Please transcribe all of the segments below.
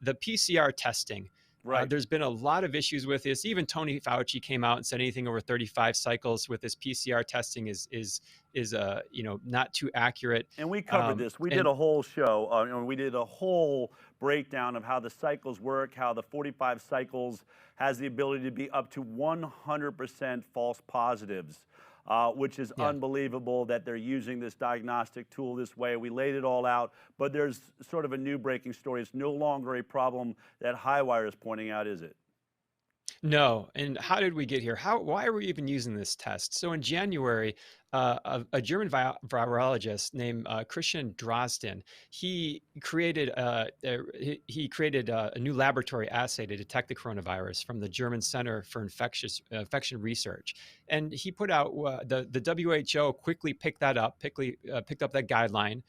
the PCR testing. Right. There's been a lot of issues with this. Even Tony Fauci came out and said anything over 35 cycles with this PCR testing is not too accurate. And we covered this. We did And a whole show. We did a whole breakdown of how the cycles work, how the 45 cycles has the ability to be up to 100% false positives, which is yeah. unbelievable that they're using this diagnostic tool this way. We laid it all out, but there's sort of a new breaking story. It's no longer a problem that Highwire is pointing out, is it? No, and how did we get here? Why are we even using this test? So in January, a German virologist named Christian Drosten, he created a new laboratory assay to detect the coronavirus from the German Center for Infection Research, and he put out the WHO quickly picked that up, picked up that guideline,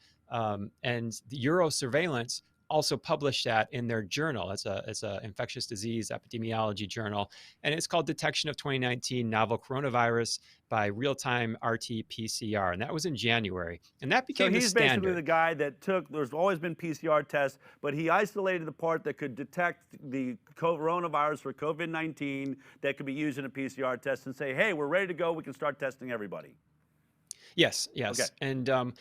and the Euro Surveillance also published that in their journal. It's a infectious disease epidemiology journal, and it's called Detection of 2019 Novel Coronavirus by Real-Time RT-PCR, and that was in January, and that So became the he's basically standard. the guy that there's always been PCR tests, but he isolated the part that could detect the coronavirus for COVID-19 that could be used in a PCR test and say, hey, we're ready to go. We can start testing everybody. Yes, Okay. yes, and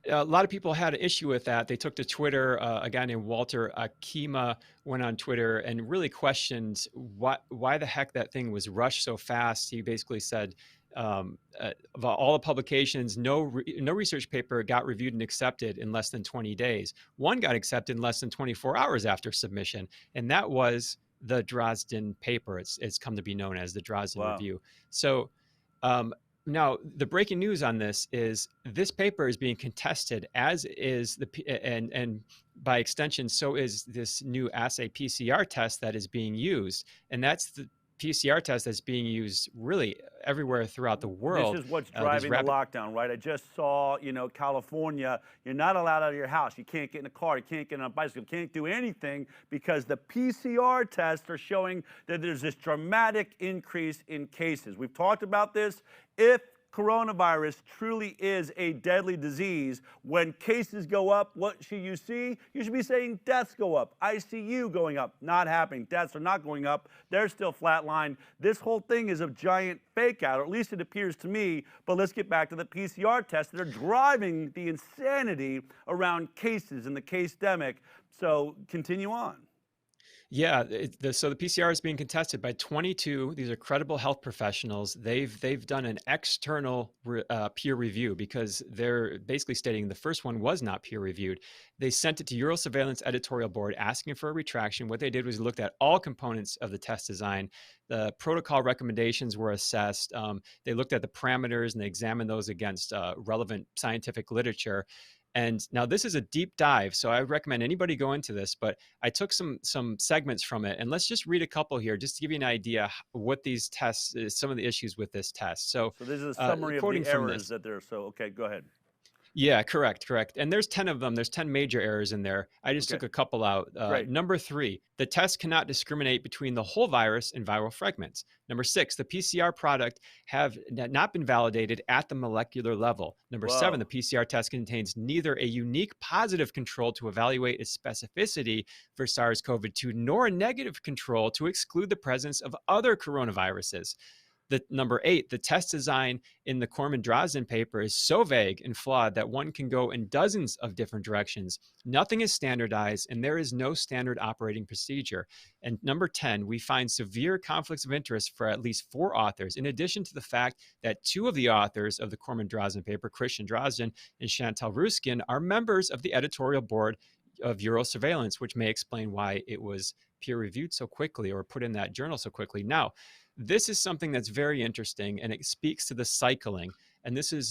a lot of people had an issue with that. They took to Twitter. A guy named Walter Akima went on Twitter and really questioned why the heck that thing was rushed so fast. He basically said, of all the publications, no research paper got reviewed and accepted in less than 20 days. One got accepted in less than 24 hours after submission, and that was the Drosden paper. It's come to be known as the Drosden Wow. Review. So. Um, Now, the breaking news on this paper is being contested, as is and by extension, so is this new assay PCR test that is being used, and that's the PCR test that's being used really everywhere throughout the This world. is what's These driving the rapid, lockdown, right? I just saw, California, you're not allowed out of your house. You can't get in a car, you can't get on a bicycle, you can't do anything because the PCR tests are showing that there's this dramatic increase in cases. We've talked about this. If coronavirus truly is a deadly disease, when cases go up, what should you see? You should be saying deaths go up, ICU going up. Not happening. Deaths are not going up. They're still flatlined. This whole thing is a giant fake out, or at least it appears to me. But let's get back to the PCR tests that are driving the insanity around cases and the case demic. So continue on. yeah. So the PCR is being contested by 22. These are credible health professionals. They've done an external peer review because they're basically stating the first one was not peer reviewed. They sent it to Eurosurveillance editorial board asking for a retraction. What they did was looked at all components of the test design. The protocol recommendations were assessed. They looked at the parameters and they examined those against relevant scientific literature. And now this is a deep dive, so I recommend anybody go into this. But I took some segments from it, and let's just read a couple here, just to give you an idea what these tests, some of the issues with this test. So, So this is a summary of quoting the from errors this. that there are. So, okay, go ahead. Yeah, correct. And there's 10 of them. There's 10 major errors in there. I just Okay, took a couple out. great. Number 3, the test cannot discriminate between the whole virus and viral fragments. Number 6, the PCR product have not been validated at the molecular level. Number 7, the Whoa. PCR test contains neither a unique positive control to evaluate its specificity for SARS-CoV-2 nor a negative control to exclude the presence of other coronaviruses. The number 8, the test design in the Corman Drosden paper is so vague and flawed that one can go in dozens of different directions. Nothing is standardized, and there is no standard operating procedure. And number 10, we find severe conflicts of interest for at least 4 authors, in addition to the fact that 2 of the authors of the Corman Drosden paper, Christian Drosten and Chantal Ruskin, are members of the editorial board of Eurosurveillance, which may explain why it was peer reviewed so quickly or put in that journal so quickly. Now, this is something that's very interesting, and it speaks to the cycling. And this is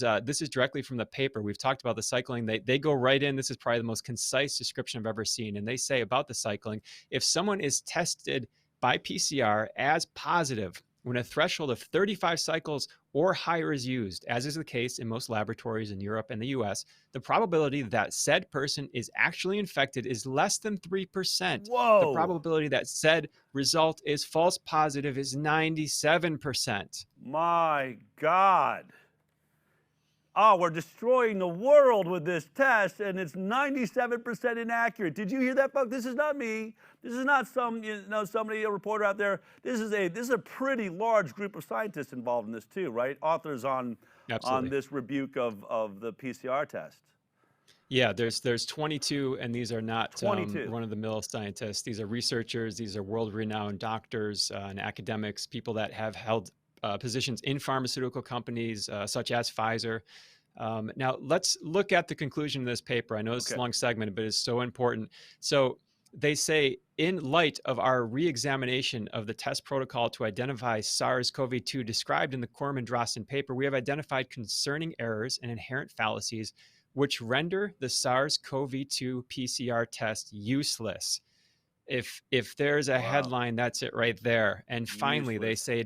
directly from the paper. We've talked about the cycling. They go right in. This is probably the most concise description I've ever seen. And they say about the cycling, if someone is tested by PCR as positive when a threshold of 35 cycles or higher is used, as is the case in most laboratories in Europe and the US, the probability that said person is actually infected is less than 3%. The Whoa. probability that said result is false positive is 97%. My God. oh, we're destroying the world with this test, and it's 97% inaccurate. Did you hear that, folks? This is not me. This is not some, somebody, a reporter out there. This is a pretty large group of scientists involved in this too, right? Authors on Absolutely. this rebuke of the PCR test. Yeah, there's 22, and these are not 22. run-of-the-mill scientists. These are researchers. These are world-renowned doctors and academics, people that have held positions in pharmaceutical companies such as Pfizer. Now, let's look at the conclusion of this paper. I know this is a Okay. long segment, but it's so important. So they say, in light of our re-examination of the test protocol to identify SARS-CoV-2 described in the Corman-Drosten paper, we have identified concerning errors and inherent fallacies which render the SARS-CoV-2 PCR test useless. If there's a Wow. headline, that's it right there. And finally, they Useless. say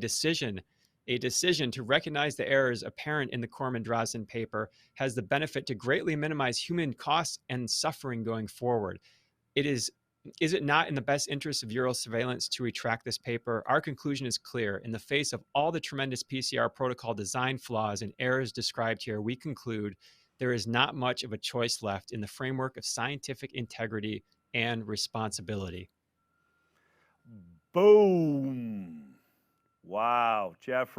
a decision to recognize the errors apparent in the Corman-Drosten paper has the benefit to greatly minimize human costs and suffering going forward. Is it not in the best interest of Eurosurveillance to retract this paper? Our conclusion is clear. In the face of all the tremendous PCR protocol design flaws and errors described here, we conclude there is not much of a choice left in the framework of scientific integrity and responsibility. Boom. Wow, Jeffrey.